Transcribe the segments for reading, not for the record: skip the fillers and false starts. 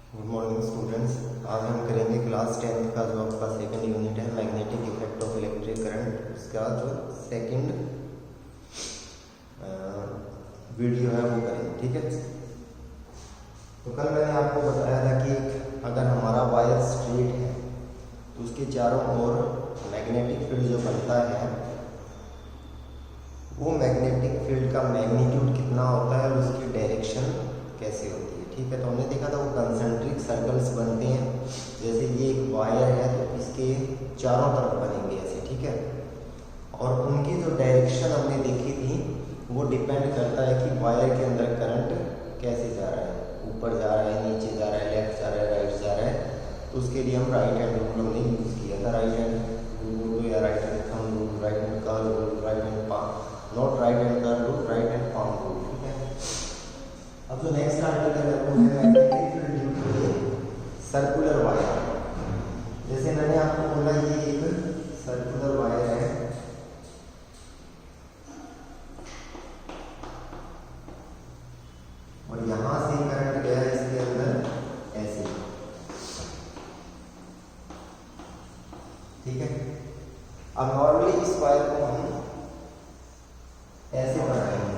Good morning students. आज हम करेंगे क्लास 10th का जो आपका सेकंड यूनिट है magnetic effect of electric current, उसका जो सेकंड वीडियो है वो करेंगे। ठीक है। तो कल मैंने आपको बताया था कि अगर हमारा वायर स्ट्रेट है तो उसके चारों ओर मैग्नेटिक फील्ड जो बनता है वो मैग्नेटिक फील्ड का मैग्नीट्यूड कितना होता है और उसकी डायरेक्शन कैसे होती है। ठीक है। तो हमने देखा था वो कंसेंट्रिक सर्कल्स बनते हैं। जैसे ये एक वायर है तो इसके चारों तरफ बनेंगे ऐसे। ठीक है। और उनकी जो डायरेक्शन हमने देखी थी वो डिपेंड करता है कि वायर के अंदर करंट कैसे जा रहा है, ऊपर जा रहा है, नीचे जा रहा है, लेफ्ट जा रहा है, राइट जा रहा है। तो उसके लिए हम राइट हैंड रूल हमने यूज़ किया था। राइट हैंड रूल या right hand thumb rule, right hand curl rule, right hand palm, not right hand curl rule, right hand palm rule. ठीक है। अब जो नेक्स्ट आर्टिकल है वो है magnetic field due to circular wire. जैसे मैंने आपको बोला ये एक सर्कुलर वायर है और यहां से करंट गया इसके अंदर ऐसे। ठीक है। अब नॉर्मली इस वायर को हम ऐसे बनाएंगे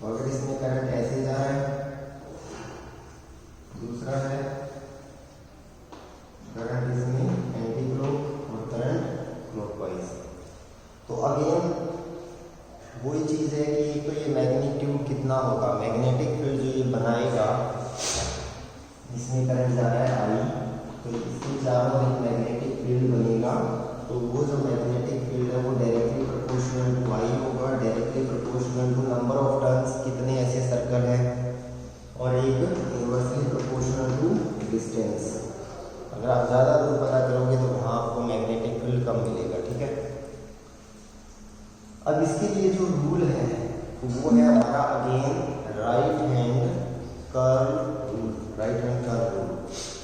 और अगर इसमें करंट ऐसे जा रहा है, दूसरा है करंट इसमें एंटी क्लॉक और करंट क्लॉकवाइज। तो अगेन वही चीज है कि एक तो ये मैग्नीट्यूड कितना होगा, मैग्नेटिक फील्ड जो ये बनाएगा, इसमें करंट जा रहा है आई, तो इसके चारों एक मैग्नेटिक फील्ड बनेगा। तो वो जो मैग्नेटिक फील्ड है वो डायरेक्टली प्रोपोर्शनल टू आई होगा, directly proportional to number of turns, कितने ऐसे सर्कल है, और एक इनवर्सली प्रोपोर्शनल टू डिस्टेंस। अगर आप ज़्यादा दूर पता करोगे तो वहाँ आपको मैग्नेटिक फील्ड कम मिलेगा। ठीक है। अब इसके लिए जो रूल है वो है हमारा again right hand curl rule, right hand curl rule.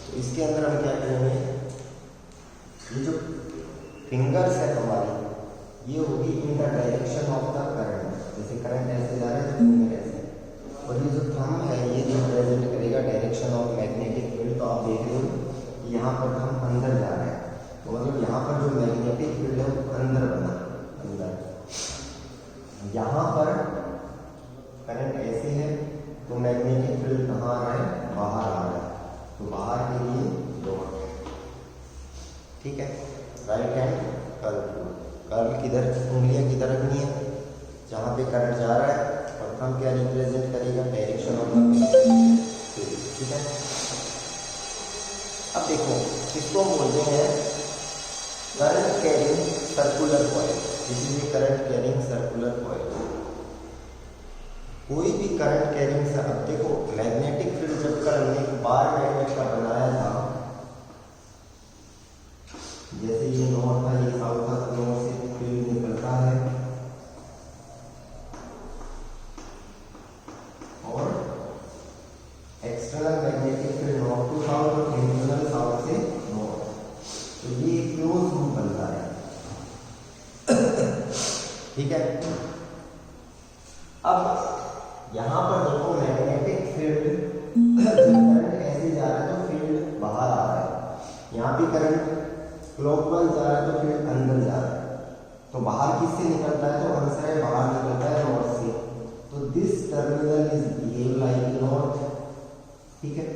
तो इसके अंदर हम क्या करेंगे, ये जो फिंगर्स है हमारी ये होगी in the direction of the current. जैसे करंट ऐसे जा रहा है तो फिंगर ऐसे, और ये जो थंब है ये रिप्रेजेंट करेगा डायरेक्शन ऑफ मैग्नेटिक फील्ड। तो आप देख रहे हो यहाँ पर हम अंदर जा रहे हैं, तो मतलब यहाँ पर जो मैग्नेटिक फील्ड है वो अंदर बना, अंदर। यहाँ पर करंट ऐसे है तो मैग्नेटिक फील्ड कहाँ आ रहा है, बाहर आ रहा है, तो बाहर के लिए डॉट। ठीक है। Right hand curl rule, curl किधर, उंगलियां किधर रखनी है, जहाँ पे करंट जा रहा है, और थंब क्या रिप्रेजेंट करेगा, डायरेक्शन ऑफ द। ठीक है। अब देखो इसको हम बोलते हैं करंट कैरिंग सर्कुलर कॉइल। इसीलिए करंट कैरिंग सर्कुलर कॉइल, कोई भी करंट कैरिंग से। अब देखो मैग्नेटिक फील्ड जब कर हमने बार मैग्नेट का बनाया था, जैसे ये नॉर्थ था, ये साउथ था, तो नॉर्थ से फील्ड निकलता है और external magnetic field north to south और इंटरनल साउथ से नॉर्थ। तो ये क्लोज लूप बनता है। ठीक है। अब यहां पर देखो मैग्नेटिक फील्ड करंट ऐसे जा रहा है तो फील्ड बाहर आ रहा है, यहाँ भी करंट क्लॉकवाइज जा रहा है तो फील्ड अंदर जा रहा है। तो बाहर किससे निकलता है, तो आंसर है बाहर निकलता है नॉर्थ से। तो this terminal is behave like north. ठीक है।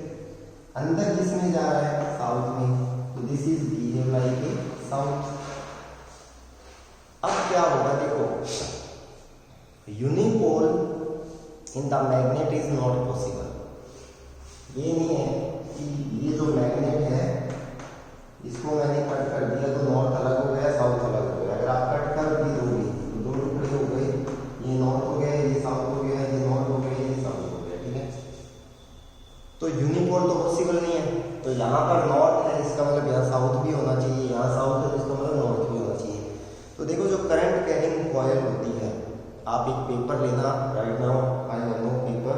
अंदर किसमें जा रहा है, साउथ में, तो this is behave like a south. अब क्या होगा, देखो unipole in the magnet is not possible. ये नहीं है कि ये जो मैग्नेट है इसको मैंने कट कर दिया तो नॉर्थ अलग हो गया, साउथ अलग हो गया। अगर आप कट कर भी दोगे तो दो टुकड़े हो गए, ये नॉर्थ हो गया, ये साउथ हो गया, ये नॉर्थ हो गया, ये साउथ हो गया। ठीक है। तो यूनिपोल तो पॉसिबल नहीं है। तो यहाँ पर नॉर्थ है, इसका मतलब यहाँ साउथ भी होना चाहिए, यहाँ साउथ है, इसका मतलब नॉर्थ भी होना चाहिए। तो देखो जो करंट कैरिंग कॉइल होती है, आप एक पेपर लेना, right now I have no paper,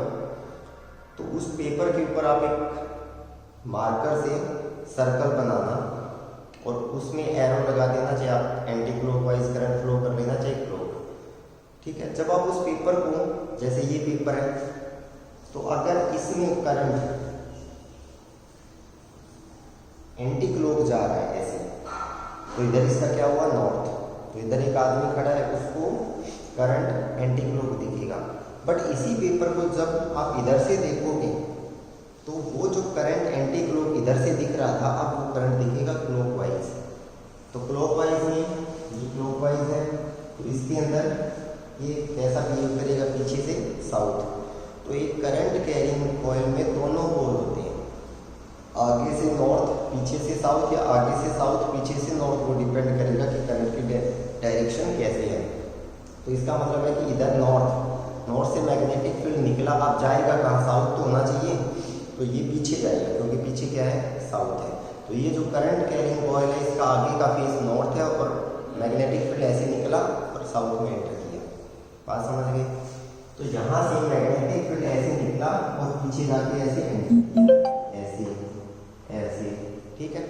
तो उस पेपर के ऊपर आप एक मार्कर से सर्कल बनाना और उसमें एरो लगा देना, चाहे आप एंटी क्लॉकवाइज करंट फ्लो कर लेना, चाहे क्लॉक। ठीक है। जब आप उस पेपर को, जैसे ये पेपर है, तो अगर इस इसमें करंट एंटी क्लॉक जा रहा है ऐसे, तो इधर इसका क्या हुआ नॉर्थ, तो इधर एक आदमी खड़ा है उसको करंट एंटी क्लॉक दिखेगा। बट इसी पेपर को जब आप इधर से देखोगे तो वो जो करंट एंटी क्लॉक इधर से दिख रहा था, अब वो करंट दिखेगा क्लॉकवाइज। तो क्लॉकवाइज में ये क्लॉकवाइज है, तो इसके अंदर ये कैसा बिहेव करेगा, पीछे से साउथ। तो एक करंट कैरिंग कॉइल में दोनों पोल होते हैं, आगे से नॉर्थ पीछे से साउथ, या आगे से साउथ पीछे से नॉर्थ, वो डिपेंड करेगा कि करंट की डायरेक्शन कैसे है। तो इसका मतलब है कि इधर नॉर्थ से मैग्नेटिक फील्ड निकला, अब जाएगा कहाँ, साउथ तो होना चाहिए, तो ये पीछे जाएगा क्योंकि पीछे क्या है, साउथ है। तो ये जो करंट कैरिंग कॉइल है इसका आगे का फेस नॉर्थ है और मैग्नेटिक फील्ड ऐसे निकला और साउथ में एंटर किया। बात समझ गए? तो यहाँ से मैग्नेटिक फील्ड ऐसे निकला और पीछे जाके ऐसे एंटर किया, ऐसे ऐसे, ठीक है।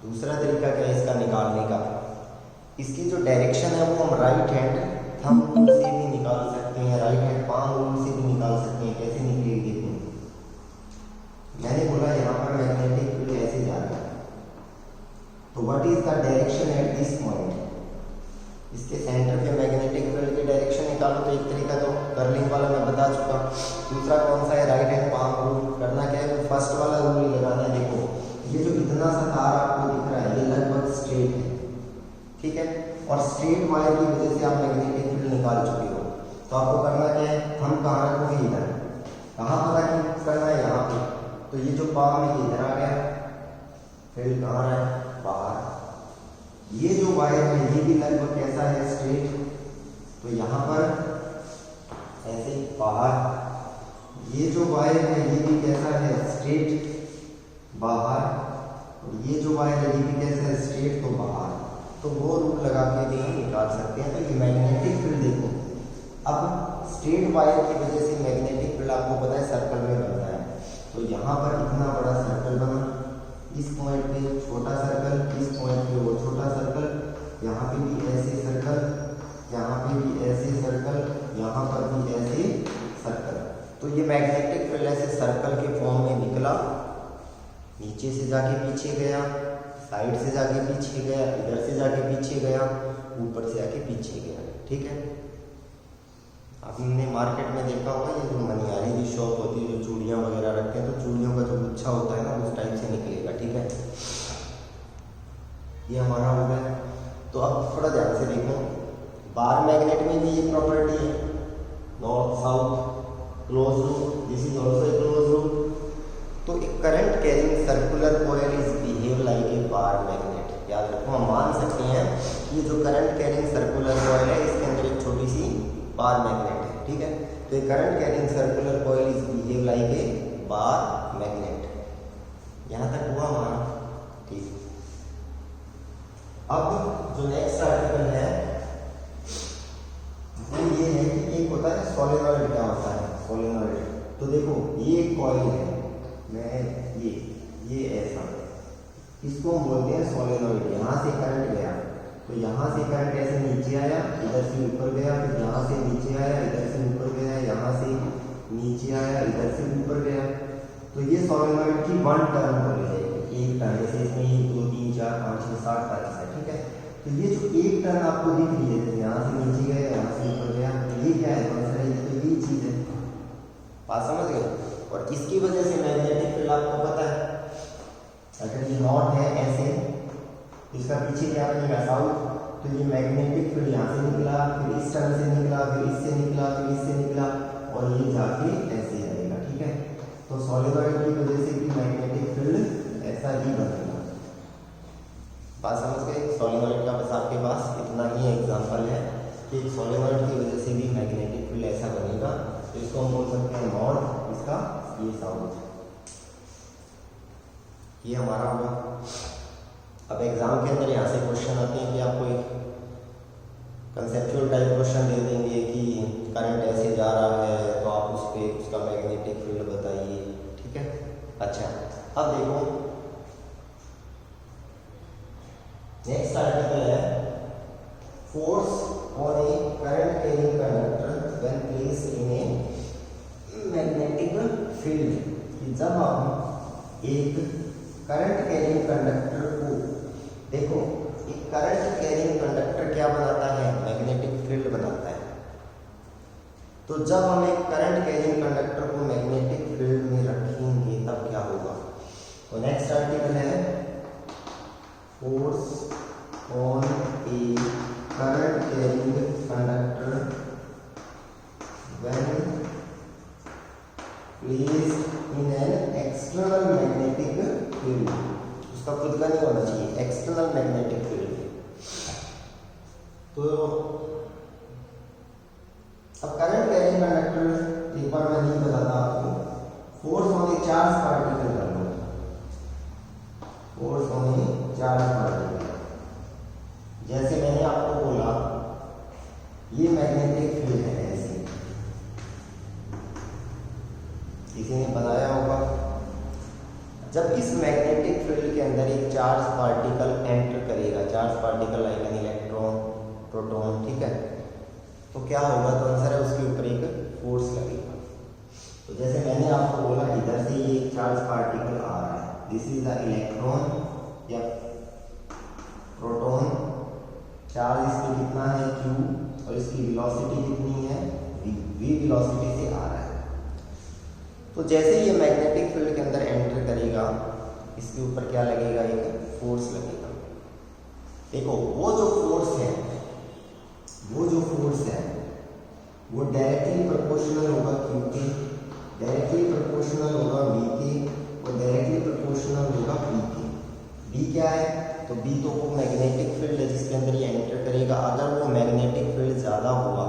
दूसरा तरीका क्या है इसका निकालने का, इसकी जो डायरेक्शन है वो हम राइट हैंड थंब रूल से भी निकाल सकते हैं, राइट हैंड पाम रूल से भी निकाल सकते हैं। कैसे निकलेगी देखो, मैंने बोला यहाँ पर मैग्नेटिक फील्ड ऐसे जा रहा है, तो what is the direction at this point, इसके सेंटर पे मैग्नेटिक फील्ड की डायरेक्शन निकालो। तो एक तरीका तो कर्लिंग वाला मैं बता चुका, दूसरा कौन सा है, राइट हैंड पाम रूल। करना क्या है, फर्स्ट वाला रूल ही लगाना है। देखो ये जो इतना सा तार आपको दिख रहा है ये लगभग स्ट्रेट है, ठीक है, और स्ट्रेट वायर की वजह से आप मैग्नेटिक फील्ड निकाल चुके हो। तो आपको करना क्या है, हम कहाँ रखोगे, इधर। कहाँ पता कि करना है, यहाँ पे। तो ये जो पाम है इधर आ गया, फील्ड कहाँ रहा है, बाहर। ये जो वायर है ये भी लगभग कैसा है, स्ट्रेट, तो यहाँ पर ऐसे बाहर। ये जो वायर है ये भी कैसा है, स्ट्रेट, बाहर। और ये जो वायर है ये भी कैसा है, स्ट्रेट, तो बाहर। तो वो रूल लगा के भी हम निकाल सकते हैं। तो ये मैग्नेटिक फील्ड देखो, अब स्ट्रेट वायर की वजह से मैग्नेटिक फील्ड आपको पता है सर्कल में बनता है। तो यहाँ पर इतना बड़ा सर्कल बना, इस पॉइंट पे छोटा सर्कल, इस पॉइंट पे वो छोटा सर्कल, यहाँ पे भी ऐसे सर्कल, यहाँ पे भी ऐसे सर्कल, यहाँ पर भी ऐसे सर्कल। तो ये मैग्नेटिक फील्ड ऐसे सर्कल के फॉर्म में निकला, नीचे से जाके पीछे गया, साइड से जाके पीछे गया, इधर से जाके पीछे गया, ऊपर से आके पीछे गया, ठीक है। आपने मार्केट में देखा होगा ये जो मनिहारी की शॉप होती है, जो चूड़ियाँ वगैरह रखते हैं, तो चूड़ियों का जो गुच्छा होता है ना उस टाइप से निकलेगा, ठीक है। ये हमारा हो गया। तो अब थोड़ा ध्यान से देखो, बार मैग्नेट में भी ये प्रॉपर्टी है, north south close loop, this is also a close loop. तो एक current carrying circular coil is behave like a bar magnet. याद रखो, हम मान सकते हैं कि ये जो करंट कैरिंग सर्कुलर कॉइल है इसके अंदर एक छोटी सी बार मैग्नेट है, ठीक है। तो ये current carrying circular coil is behave like a bar magnet. यहाँ तक हुआ हमारा, ठीक। अब जो नेक्स्ट आर्टिकल है वो ये है कि एक होता है सोलेनॉइड। क्या होता है सोलेनॉइड? तो देखो ये कॉइल है, मैं ये ऐसा, इसको हम बोलते हैं सोलेनॉइड। यहाँ से करंट गया तो यहाँ से करंट ऐसे नीचे आया, इधर से ऊपर गया, फिर यहाँ से नीचे आया, इधर से ऊपर गया, यहाँ से नीचे आया, इधर से ऊपर गया। तो ये सोलेनॉइड की वन टर्न बोली जाएगी, एक टर्न। जैसे इसमें 1 2 3 4 5 6 7 टर्न है, ठीक है। तो ये जो एक टर्न आपको दिख रही है, यहाँ से नीचे गया, यहाँ से ऊपर गया, तो ये क्या है, तो ये चीज़ है। बात समझ गए? और इसकी वजह से मैग्नेटिक फील्ड आपको पता है, अगर ये नॉट है ऐसे, इसका पीछे क्या बनेगा, साउथ। तो ये मैग्नेटिक फील्ड यहाँ से निकला, फिर इस टर्न से निकला, फिर इससे निकला, फिर इससे निकला, और ये जाके ऐसे जाएगा, ठीक है। तो सोलेनॉइड की वजह से भी मैग्नेटिक फील्ड ऐसा ही बनेगा। बात समझ गए? सोलेनॉइड का बस आपके पास इतना ही एग्जांपल है कि सोलेनॉइड की वजह से भी मैग्नेटिक फील्ड ऐसा बनेगा। तो इसको हम बोल सकते हैं नॉर्थ, इसका ये साउथ। ये हमारा होगा। अब एग्जाम के अंदर यहाँ से क्वेश्चन आते हैं कि आपको एक कंसेप्चुअल टाइप क्वेश्चन दे देंगे कि करंट ऐसे जा रहा है, तो आप उस पर उसका मैग्नेटिक फील्ड बताइए, ठीक है। अच्छा, अब देखो नेक्स्ट आर्टिकल है force on A current carrying conductor when placed in a magnetic field कि जब हम एक करंट कैरिंग कंडक्टर को, देखो एक करंट कैरिंग कंडक्टर क्या बनाता है, मैग्नेटिक फील्ड बनाता है। तो जब हम एक करंट कैरिंग कंडक्टर को मैग्नेटिक फील्ड में रखेंगे तब क्या होगा। तो नेक्स्ट आर्टिकल है force on A current carrying conductor when placed in an external magnetic field. उसका खुद का नहीं होना चाहिए, एक्सटर्नल मैग्नेटिक फील्ड। तो अब करंट कैरिंग कंडक्टर एक बार मैं नहीं बताता आपको, force on a charge particle कर लो, force on a charge particle. जैसे मैंने आपको बोला ये मैग्नेटिक फील्ड है, ऐसे किसी ने बनाया होगा। जब इस मैग्नेटिक फील्ड के अंदर एक चार्ज पार्टिकल एंटर करेगा, charge particle like an electron, proton, ठीक है, तो क्या होगा, तो आंसर है उसके ऊपर एक फोर्स लगेगा। तो जैसे मैंने आपको बोला इधर से ये एक चार्ज पार्टिकल आ रहा है, दिस इज द इलेक्ट्रॉन या प्रोटॉन, चार्ज इसमें कितना है q और इसकी वेलोसिटी कितनी है v वेलोसिटी से आ रहा है। तो जैसे ये मैग्नेटिक फील्ड के अंदर एंटर करेगा इसके ऊपर क्या लगेगा, एक फोर्स लगेगा। देखो वो जो फोर्स है वो डायरेक्टली प्रोपोर्शनल होगा q के, डायरेक्टली प्रोपोर्शनल होगा v के और डायरेक्टली प्रोपोर्शनल होगा b के। b क्या है, तो b तो वो मैग्नेटिक फील्ड है जिसके अंदर ये एंटर करेगा। अगर वो मैग्नेटिक फील्ड ज़्यादा होगा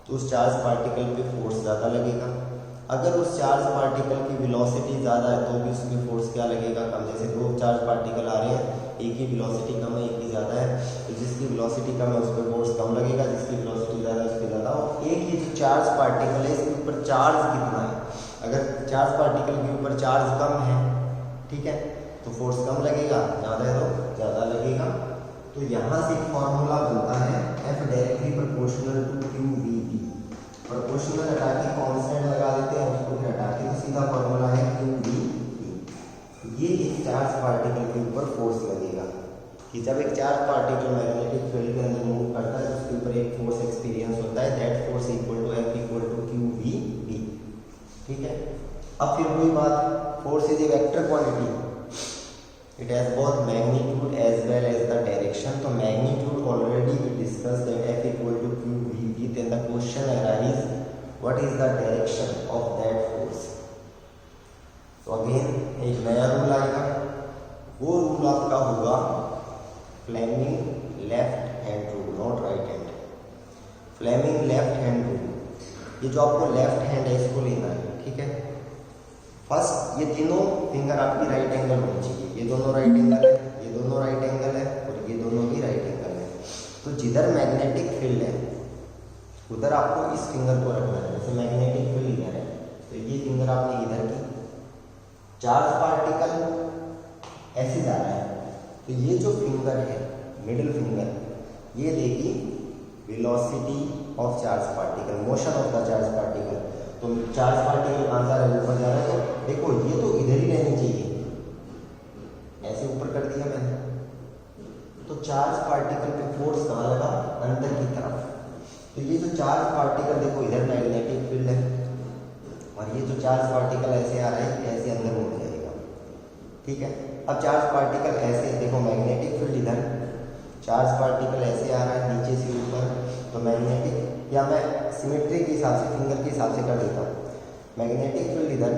तो उस चार्ज पार्टिकल पे फोर्स ज़्यादा लगेगा। अगर उस चार्ज पार्टिकल की वेलोसिटी ज़्यादा है तो भी उसमें फोर्स क्या लगेगा, कम। जैसे दो चार्ज पार्टिकल आ रहे हैं, एक की वेलोसिटी कम है एक की ज़्यादा है, तो जिसकी वेलोसिटी कम है उस पर फोर्स कम लगेगा, जिसकी वेलोसिटी ज़्यादा है उस पर ज़्यादा। और एक ही जो चार्ज पार्टिकल है इसके ऊपर चार्ज कितना है, अगर चार्ज पार्टिकल के ऊपर चार्ज कम है, ठीक है, तो फोर्स कम लगेगा, ज़्यादा है तो ज़्यादा लगेगा। तो यहाँ से एक फॉर्मूला बनता है F directly proportional to QVB। Proportional हटा के कांस्टेंट लगा देते हैं, उसको फिर हटा के तो सीधा फॉर्मूला है QVB। ये एक चार्ज पार्टिकल के ऊपर फोर्स लगेगा कि जब एक चार्ज पार्टिकल मैग्नेटिक फील्ड के अंदर मूव करता है तो उसके ऊपर एक फोर्स एक्सपीरियंस होता है, that force equal to F equal to QVB, ठीक है। अब फिर वही बात, force is a vector quantity, it has both magnitude as well as the direction. तो magnitude already we discussed that F equal to QVB, then the question arise what is the direction of that force. तो again एक नया rule आएगा, वो rule आपका होगा Fleming left hand rule, not right hand. Fleming left hand rule, ये जो आपको लेफ्ट हैंड है इसको लेना है, ठीक है। फर्स्ट ये तीनों फिंगर आपकी राइट एंगल होनी चाहिए, ये दोनों राइट एंगल है, ये दोनों राइट एंगल है और ये दोनों भी राइट एंगल है। तो जिधर मैग्नेटिक फील्ड है उधर आपको इस फिंगर को रखना है। जैसे मैग्नेटिक फील्ड इधर है तो ये फिंगर आपने इधर की, चार्ज पार्टिकल ऐसे जा रहा है तो ये जो फिंगर है मिडिल फिंगर, ये देगी velocity of charge particle, motion of the charge particle. तो चार्ज पार्टिकल कहाँ जा रहा है, ऊपर जा रहा है, तो देखो ये तो इधर ही रहनी चाहिए, ऐसे ऊपर कर दिया मैंने, तो चार्ज पार्टिकल पे फोर्स कहाँ लगा, अंदर की तरफ। तो ये जो चार्ज पार्टिकल देखो इधर मैग्नेटिक फील्ड है और ये जो चार्ज पार्टिकल ऐसे आ रहा है ऐसे अंदर मुड़ जाएगा, ठीक है। अब चार्ज पार्टिकल ऐसे, देखो मैग्नेटिक फील्ड इधर, चार्ज पार्टिकल ऐसे आ रहा है नीचे से ऊपर, तो मैग्नेटिक, या मैं सिमेट्री के हिसाब से फिंगर के हिसाब से कर देता हूँ, मैग्नेटिक फील्ड इधर,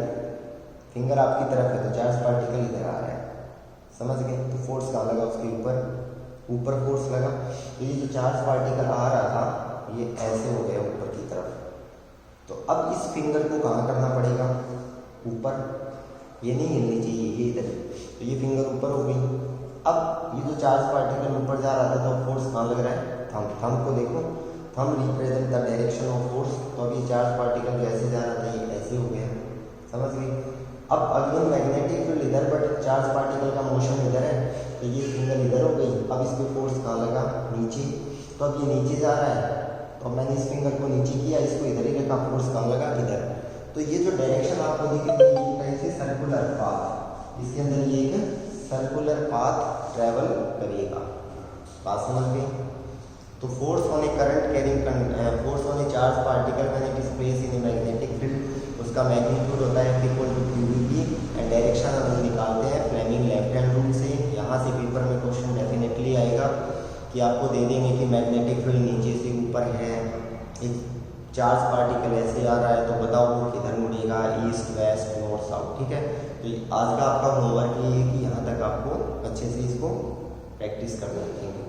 फिंगर आपकी तरफ है तो चार्ज पार्टिकल इधर आ रहा है, समझ गए। तो फोर्स कहाँ लगा, उसके ऊपर फोर्स लगा। तो ये जो चार्ज पार्टिकल आ रहा था ये ऐसे हो गया ऊपर की तरफ। तो अब इस फिंगर को कहाँ करना पड़ेगा, ऊपर, ये नहीं हिलनी चाहिए, ये इधर, तो ये फिंगर ऊपर हो गई। अब ये जो चार्ज पार्टिकल ऊपर जा रहा था तो फोर्स कहाँ लग रहा है, थंब को देखो, thumb represent the direction of force. तो अब ये चार्ज पार्टिकल जो ऐसे जा रहा था ये ऐसे हो गया, समझ गई। अब अगेन मैग्नेटिक फील्ड इधर बट चार्ज पार्टिकल का मोशन इधर है, तो ये फिंगर इधर हो गई। अब इस पर फोर्स कहाँ लगा, नीचे, तो अब ये नीचे जा रहा है, तो मैंने इस फिंगर को नीचे किया, इसको इधर ही रखा, फोर्स कहाँ लगा, इधर। तो ये जो डायरेक्शन आपको दिख रही है ये कैसे सर्कुलर पाथ, इसके अंदर ये एक सर्कुलर पाथ ट्रेवल करेगा। बात समझ गए? तो force on A current carrying force on a charge particle when it is place in a magnetic field, उसका मैग्नीट्यूड होता है F=q/v एंड डायरेक्शन हम निकालते हैं फ्लेमिंग लेफ्ट हैंड रूल से। यहाँ से पेपर में क्वेश्चन डेफिनेटली आएगा कि आपको दे देंगे कि मैग्नेटिक फील्ड नीचे से ऊपर है, एक चार्ज पार्टिकल ऐसे आ रहा है, तो बताओ वो किधर मुड़ेगा, ईस्ट वेस्ट नॉर्थ साउथ। ठीक है, तो आज का आपका होमवर्क ये है कि यहाँ तक आपको अच्छे से इसको प्रैक्टिस करना रखेंगे।